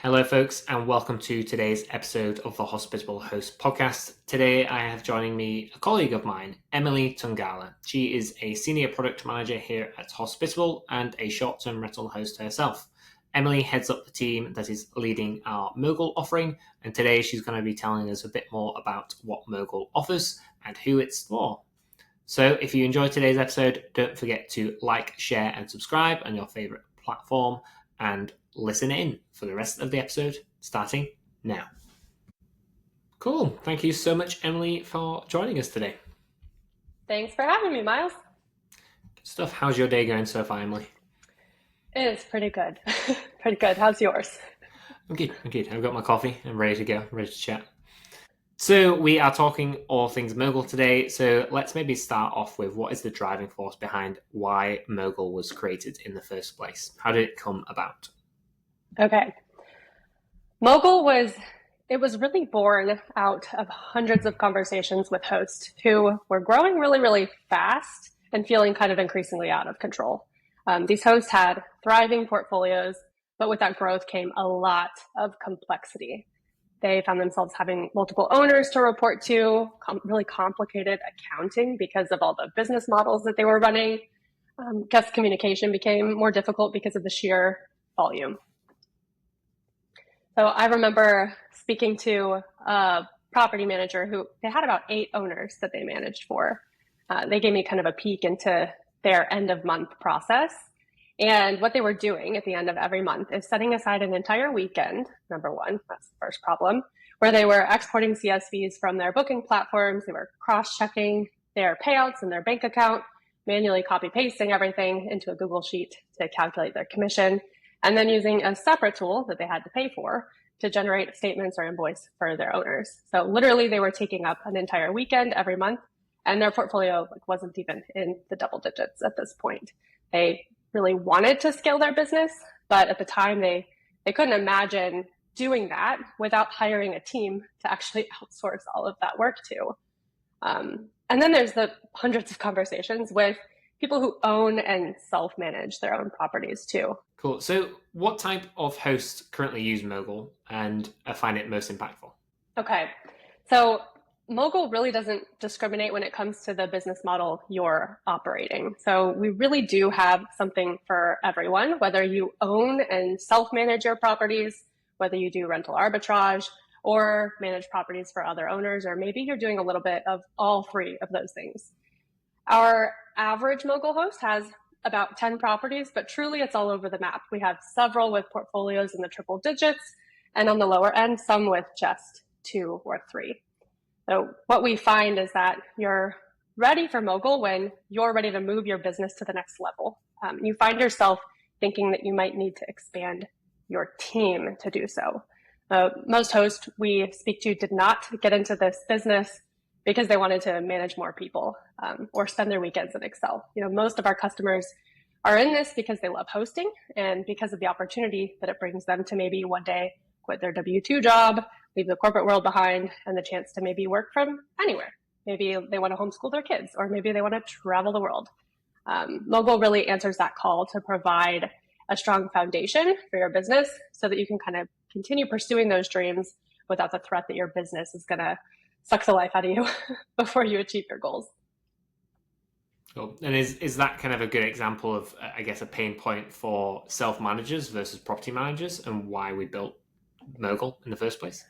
Hello, folks, and welcome to today's episode of the Hospitable Hosts podcast. Today, I have joining me a colleague of mine, Emily Tungala. She is a senior product manager here at Hospitable and a short-term rental host herself. Emily heads up the team that is leading our Mogul offering, and today she's going to be telling us a bit more about what Mogul offers and who it's for. So if you enjoyed today's episode, don't forget to like, share, and subscribe on your favorite platform and listen in for the rest of the episode starting now. Cool. Thank you so much, Emily, for joining us today. Thanks for having me, Miles. Good stuff. How's your day going so far, Emily? It is pretty good. Pretty good. How's yours? I'm good. I've got my coffee. I'm ready to go. I'm ready to chat. So we are talking all things Mogul today. So let's maybe start off with what is the driving force behind why Mogul was created in the first place? How did it come about? Okay. Mogul was really born out of hundreds of conversations with hosts who were growing really, really fast and feeling kind of increasingly out of control. These hosts had thriving portfolios, but with that growth came a lot of complexity. They found themselves having multiple owners to report to, really complicated accounting because of all the business models that they were running. Guest communication became more difficult because of the sheer volume. So I remember speaking to a property manager who they had about 8 owners that they managed for. They gave me kind of a peek into their end of month process. And what they were doing at the end of every month is setting aside an entire weekend, number one, that's the first problem, where they were exporting CSVs from their booking platforms. They were cross-checking their payouts in their bank account, manually copy-pasting everything into a Google Sheet to calculate their commission, and then using a separate tool that they had to pay for to generate statements or invoice for their owners. So literally they were taking up an entire weekend every month, and their portfolio wasn't even in the double digits at this point. They really wanted to scale their business, but at the time they couldn't imagine doing that without hiring a team to actually outsource all of that work to. And then there's the hundreds of conversations with people who own and self-manage their own properties too. Cool. So what type of hosts currently use Mogul and find it most impactful? Okay. So Mogul really doesn't discriminate when it comes to the business model you're operating. So we really do have something for everyone, whether you own and self-manage your properties, whether you do rental arbitrage or manage properties for other owners, or maybe you're doing a little bit of all 3 of those things. Our average Mogul host has about 10 properties, but truly it's all over the map. We have several with portfolios in the triple digits, and on the lower end, some with just 2 or 3. So what we find is that you're ready for Mogul when you're ready to move your business to the next level. You find yourself thinking that you might need to expand your team to do so. Most hosts we speak to did not get into this business because they wanted to manage more people or spend their weekends in Excel. Most of our customers are in this because they love hosting and because of the opportunity that it brings them to maybe one day quit their W-2 job, leave the corporate world behind, and the chance to maybe work from anywhere. Maybe they want to homeschool their kids, or maybe they want to travel the world. Mogul really answers that call to provide a strong foundation for your business so that you can kind of continue pursuing those dreams without the threat that your business is going to suck the life out of you before you achieve your goals. Cool. And is that kind of a good example of, I guess, a pain point for self-managers versus property managers and why we built Mogul in the first place?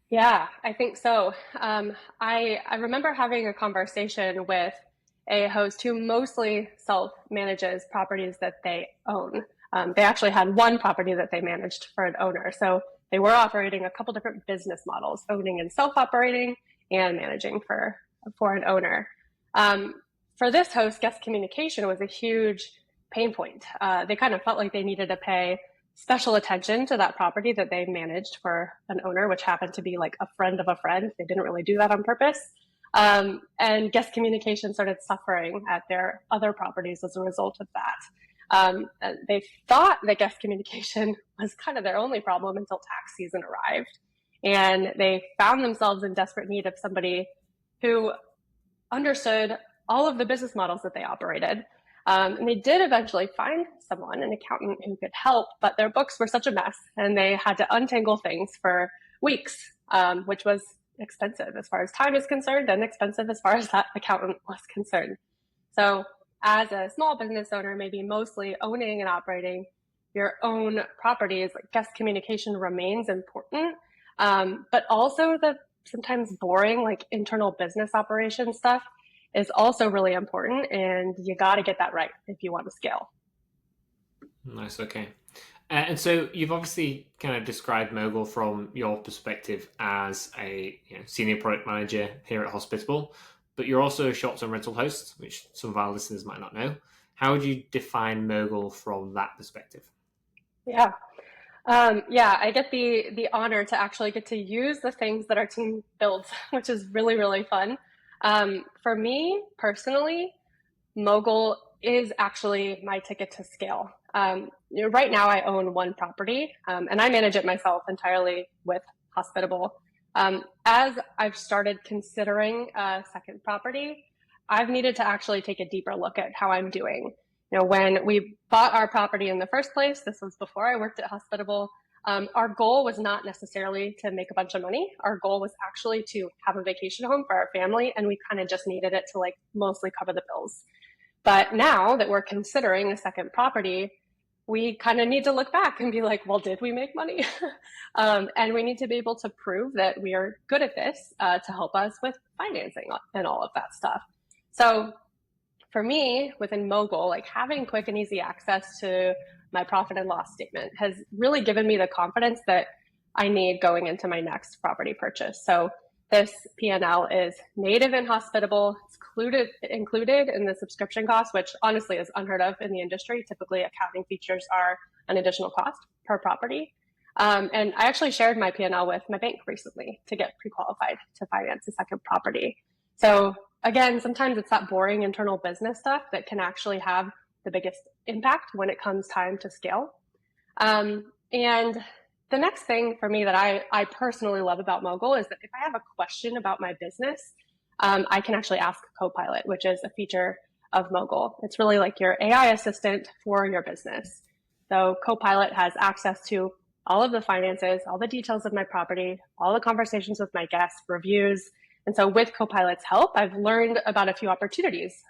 Yeah, I think so. I remember having a conversation with a host who mostly self-manages properties that they own. They actually had one property that they managed for an owner. So they were operating a couple different business models, owning and self-operating and managing for an owner. For this host, guest communication was a huge pain point. They kind of felt like they needed to pay special attention to that property that they managed for an owner, which happened to be like a friend of a friend. They didn't really do that on purpose. And guest communication started suffering at their other properties as a result of that. They thought that guest communication was kind of their only problem until tax season arrived. And they found themselves in desperate need of somebody who understood all of the business models that they operated, And they did eventually find someone, an accountant who could help, but their books were such a mess and they had to untangle things for weeks, which was expensive as far as time is concerned and expensive as far as that accountant was concerned. So as a small business owner, maybe mostly owning and operating your own properties, like guest communication remains important, but also the sometimes boring, like internal business operation stuff is also really important, and you got to get that right if you want to scale. Nice. Okay. And so you've obviously kind of described Mogul from your perspective as a senior product manager here at Hospitable, but you're also a short-term rental host, which some of our listeners might not know. How would you define Mogul from that perspective? Yeah. I get the honor to actually get to use the things that our team builds, which is really, really fun. For me personally, Mogul is actually my ticket to scale. Right now, I own one property, and I manage it myself entirely with Hospitable. As I've started considering a second property, I've needed to actually take a deeper look at how I'm doing. When we bought our property in the first place, this was before I worked at Hospitable, our goal was not necessarily to make a bunch of money. Our goal was actually to have a vacation home for our family, and we kind of just needed it to mostly cover the bills. But now that we're considering a second property, we kind of need to look back and be like, well, did we make money? And we need to be able to prove that we are good at this to help us with financing and all of that stuff. So for me, within Mogul, having quick and easy access to my profit and loss statement has really given me the confidence that I need going into my next property purchase. So this P&L is native and Hospitable. It's included in the subscription cost, which honestly is unheard of in the industry. Typically, accounting features are an additional cost per property. And I actually shared my P&L with my bank recently to get pre-qualified to finance a second property. So again, sometimes it's that boring internal business stuff that can actually have the biggest impact when it comes time to scale. And the next thing for me that I personally love about Mogul is that if I have a question about my business, I can actually ask Copilot, which is a feature of Mogul. It's really like your AI assistant for your business. So Copilot has access to all of the finances, all the details of my property, all the conversations with my guests, reviews. And so with Copilot's help, I've learned about a few opportunities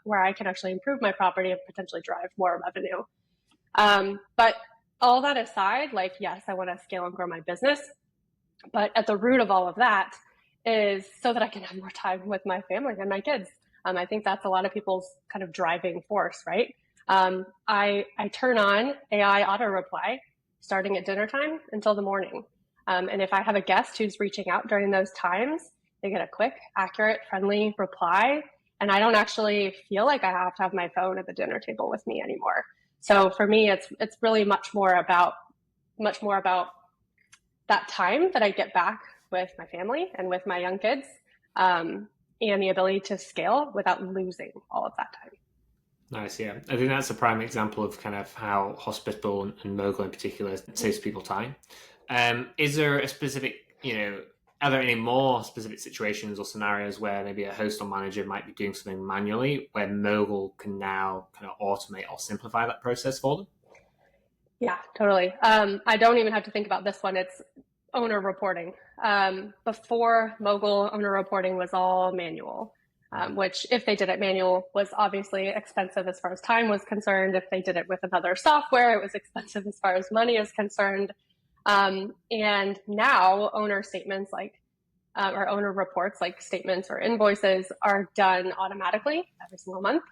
where I can actually improve my property and potentially drive more revenue. But all that aside, yes, I want to scale and grow my business. But at the root of all of that is so that I can have more time with my family and my kids. I think that's a lot of people's kind of driving force, right? I turn on AI auto reply starting at dinner time until the morning. And if I have a guest who's reaching out during those times, they get a quick, accurate, friendly reply. And I don't actually feel like I have to have my phone at the dinner table with me anymore. So for me, it's really much more about that time that I get back with my family and with my young kids, and the ability to scale without losing all of that time. Nice, yeah. I think that's a prime example of kind of how Hospitable and Mogul in particular saves people time. Is there a specific, are there any more specific situations or scenarios where maybe a host or manager might be doing something manually where Mogul can now kind of automate or simplify that process for them? Yeah, totally. I don't even have to think about this one. It's owner reporting. Before Mogul, owner reporting was all manual, which if they did it manual was obviously expensive as far as time was concerned. If they did it with another software, it was expensive as far as money is concerned. And now owner statements or owner reports like statements or invoices are done automatically every single month.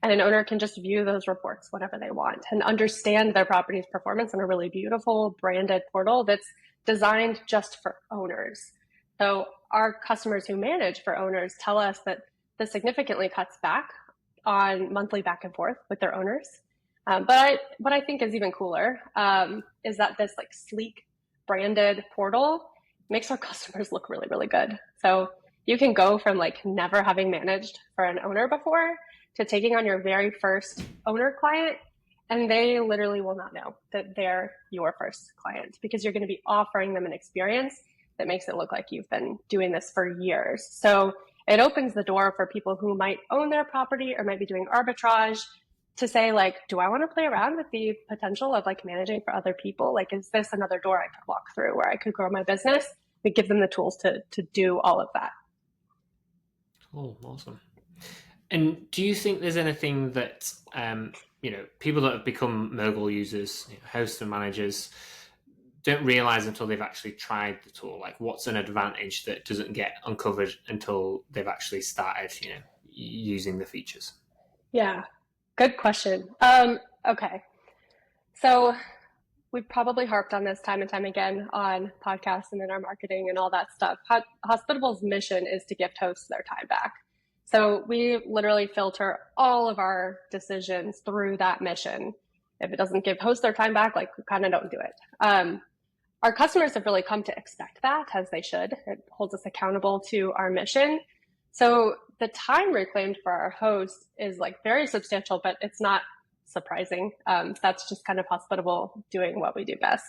And an owner can just view those reports whenever they want and understand their property's performance in a really beautiful branded portal that's designed just for owners. So our customers who manage for owners tell us that this significantly cuts back on monthly back and forth with their owners. But what I think is even cooler is that this sleek branded portal makes our customers look really, really good. So you can go from never having managed for an owner before to taking on your very first owner client, and they literally will not know that they're your first client because you're going to be offering them an experience that makes it look like you've been doing this for years. So it opens the door for people who might own their property or might be doing arbitrage to say like, do I want to play around with the potential of like managing for other people? Like, is this another door I could walk through where I could grow my business? We give them the tools to do all of that. Oh, awesome. And do you think there's anything that people that have become Mogul users, hosts and managers, don't realize until they've actually tried the tool? Like, what's an advantage that doesn't get uncovered until they've actually started, using the features? Yeah, good question. Okay, so we've probably harped on this time and time again on podcasts and in our marketing and all that stuff. Hospitable's mission is to give hosts their time back. So we literally filter all of our decisions through that mission. If it doesn't give hosts their time back, like we kind of don't do it. Our customers have really come to expect that, as they should. It holds us accountable to our mission. So the time reclaimed for our hosts is like very substantial, but it's not surprising. That's just kind of Hospitable doing what we do best.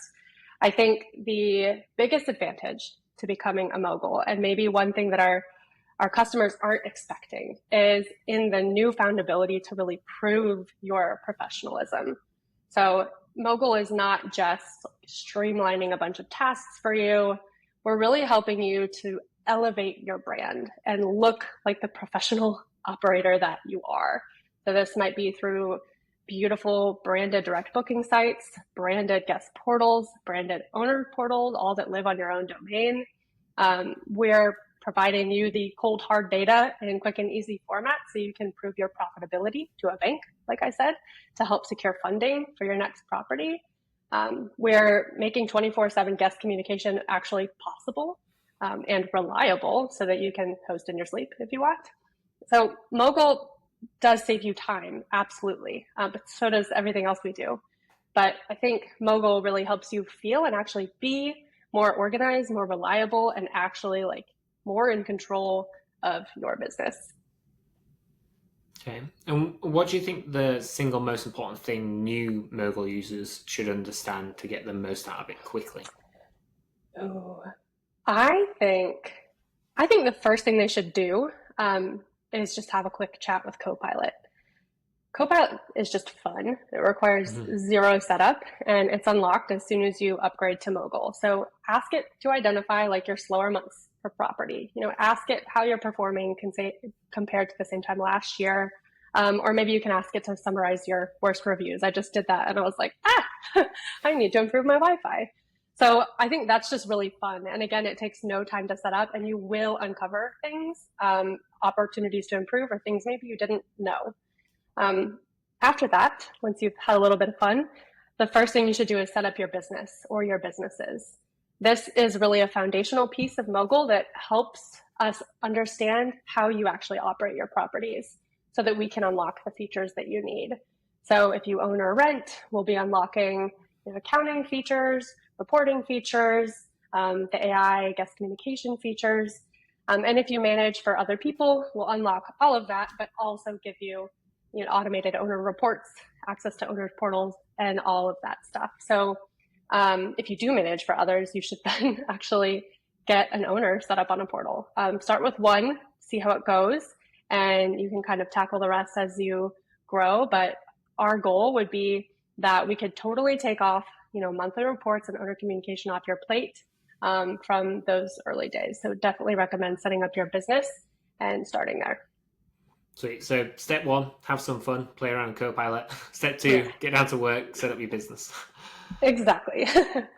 I think the biggest advantage to becoming a Mogul, and maybe one thing that our customers aren't expecting, is in the newfound ability to really prove your professionalism. So Mogul is not just streamlining a bunch of tasks for you. We're really helping you to elevate your brand and look like the professional operator that you are. So this might be through beautiful branded direct booking sites, branded guest portals, branded owner portals, all that live on your own domain. We're providing you the cold hard data in quick and easy format so you can prove your profitability to a bank, like I said, to help secure funding for your next property. We're making 24/7 guest communication actually possible and reliable so that you can host in your sleep if you want. So Mogul does save you time, absolutely, but so does everything else we do. But I think Mogul really helps you feel and actually be more organized, more reliable, and actually like more in control of your business. Okay. And what do you think the single most important thing new Mogul users should understand to get the most out of it quickly? Oh, I think the first thing they should do is just have a quick chat with Copilot. Copilot is just fun. It requires zero setup, and it's unlocked as soon as you upgrade to Mogul. So ask it to identify like your slower months for property. Ask it how you're performing compared to the same time last year. Or maybe you can ask it to summarize your worst reviews. I just did that and I was like, I need to improve my Wi-Fi. So I think that's just really fun. And again, it takes no time to set up and you will uncover things, opportunities to improve or things maybe you didn't know. After that, once you've had a little bit of fun, the first thing you should do is set up your business or your businesses. This is really a foundational piece of Mogul that helps us understand how you actually operate your properties so that we can unlock the features that you need. So if you own or rent, we'll be unlocking accounting features, reporting features, the AI guest communication features. And if you manage for other people, we'll unlock all of that, but also give you automated owner reports, access to owner portals, and all of that stuff. So if you do manage for others, you should then actually get an owner set up on a portal. Start with one, see how it goes, and you can kind of tackle the rest as you grow. But our goal would be that we could totally take off, monthly reports and owner communication off your plate from those early days. So definitely recommend setting up your business and starting there. Sweet. So step one, have some fun, play around with Copilot. Step two, get down to work, set up your business. Exactly.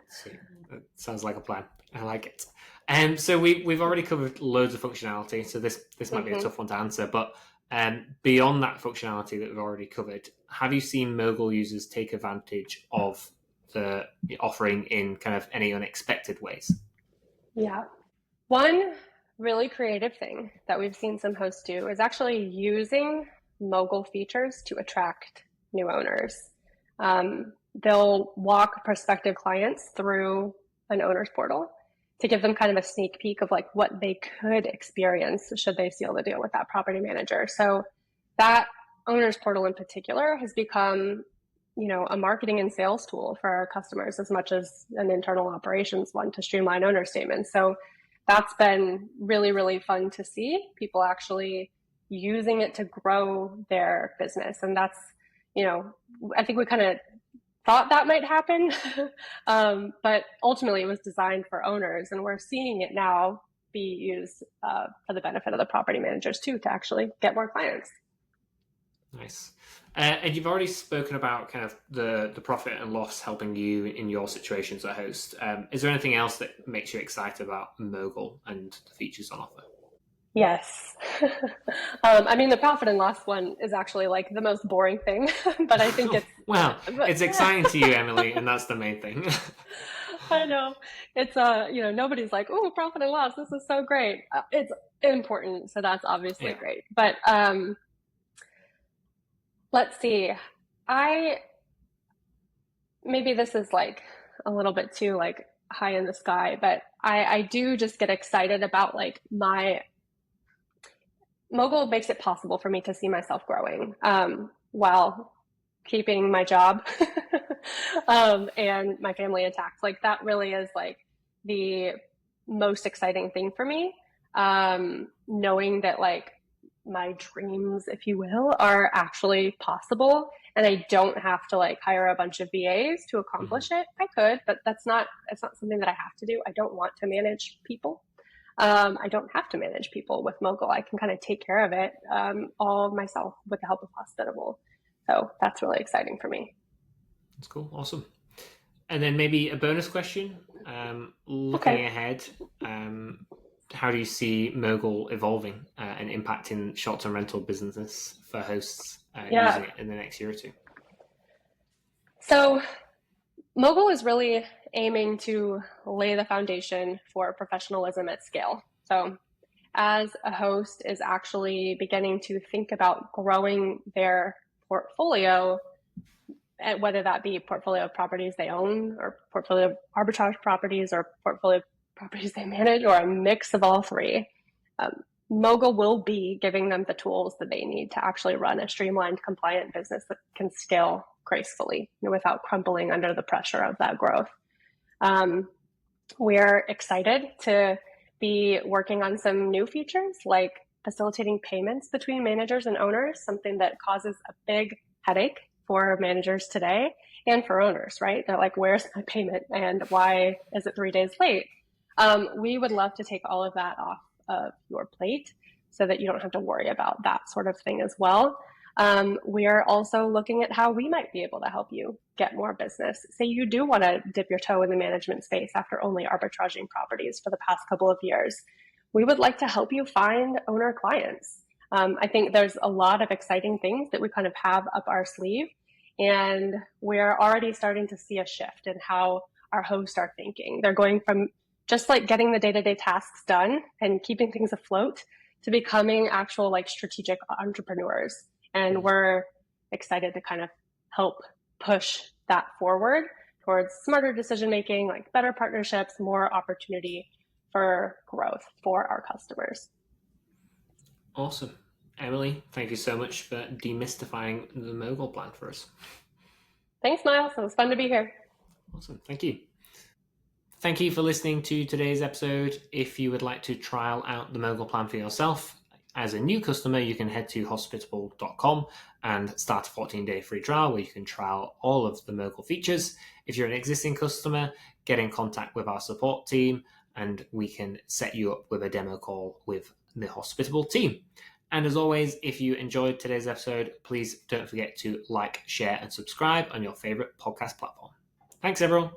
Sweet. That sounds like a plan. I like it. And so we've already covered loads of functionality, so this might be a tough one to answer, but beyond that functionality that we've already covered, have you seen Mogul users take advantage of the offering in kind of any unexpected ways? Yeah. One really creative thing that we've seen some hosts do is actually using Mogul features to attract new owners. They'll walk prospective clients through an owner's portal to give them kind of a sneak peek of like what they could experience should they seal the deal with that property manager. So that owner's portal in particular has become, a marketing and sales tool for our customers as much as an internal operations one to streamline owner statements. So that's been really, really fun to see people actually using it to grow their business. And that's, I think we kind of thought that might happen, but ultimately it was designed for owners, and we're seeing it now be used for the benefit of the property managers too, to actually get more clients. Nice. And you've already spoken about kind of the profit and loss helping you in your situations as a host. Is there anything else that makes you excited about Mogul and the features on offer? Yes. The profit and loss one is actually like the most boring thing, but I think it's, Well, but it's exciting to you, Emily, and that's the main thing. I know it's, nobody's like, oh, profit and loss. This is so great. It's important. So that's obviously Yeah. great. But let's see. I, maybe this is like a little bit too like high in the sky, but I do just get excited about like my Mogul makes it possible for me to see myself growing while keeping my job and my family intact. Like that really is like the most exciting thing for me. Knowing that like my dreams, if you will, are actually possible, and I don't have to like hire a bunch of VAs to Mhm. accomplish it. I could, but it's not something that I have to do. I don't want to manage people. I don't have to manage people with Mogul. I can kind of take care of it all myself with the help of Hospitable. So that's really exciting for me. That's cool. Awesome. And then maybe a bonus question. Okay. Looking ahead, um, how do you see Mogul evolving and impacting short-term rental businesses for hosts Yeah. using it in the next year or two? So Mogul is really aiming to lay the foundation for professionalism at scale. So as a host is actually beginning to think about growing their portfolio, whether that be portfolio of properties they own or portfolio of arbitrage properties or portfolio of properties they manage or a mix of all three. Um, Mogul will be giving them the tools that they need to actually run a streamlined, compliant business that can scale gracefully, without crumbling under the pressure of that growth. Um, we're excited to be working on some new features like facilitating payments between managers and owners, something that causes a big headache for managers today and for owners, right? They're like, where's my payment and why is it 3 days late? We would love to take all of that off of your plate so that you don't have to worry about that sort of thing as well. We are also looking at how we might be able to help you get more business. Say you do want to dip your toe in the management space after only arbitraging properties for the past couple of years. We would like to help you find owner clients. I think there's a lot of exciting things that we kind of have up our sleeve, and we're already starting to see a shift in how our hosts are thinking. They're going from just like getting the day-to-day tasks done and keeping things afloat to becoming actual like strategic entrepreneurs, and Mhm. we're excited to kind of help push that forward towards smarter decision making, like better partnerships, more opportunity for growth for our customers. Awesome. Emily, thank you so much for demystifying the Mogul plan for us. Thanks, Miles. It was fun to be here. Awesome. Thank you. Thank you for listening to today's episode. If you would like to trial out the Mogul plan for yourself, as a new customer, you can head to hospitable.com and start a 14-day free trial where you can trial all of the Mogul features. If you're an existing customer, get in contact with our support team and we can set you up with a demo call with the Hospitable team. And as always, if you enjoyed today's episode, please don't forget to like, share, and subscribe on your favorite podcast platform. Thanks, everyone.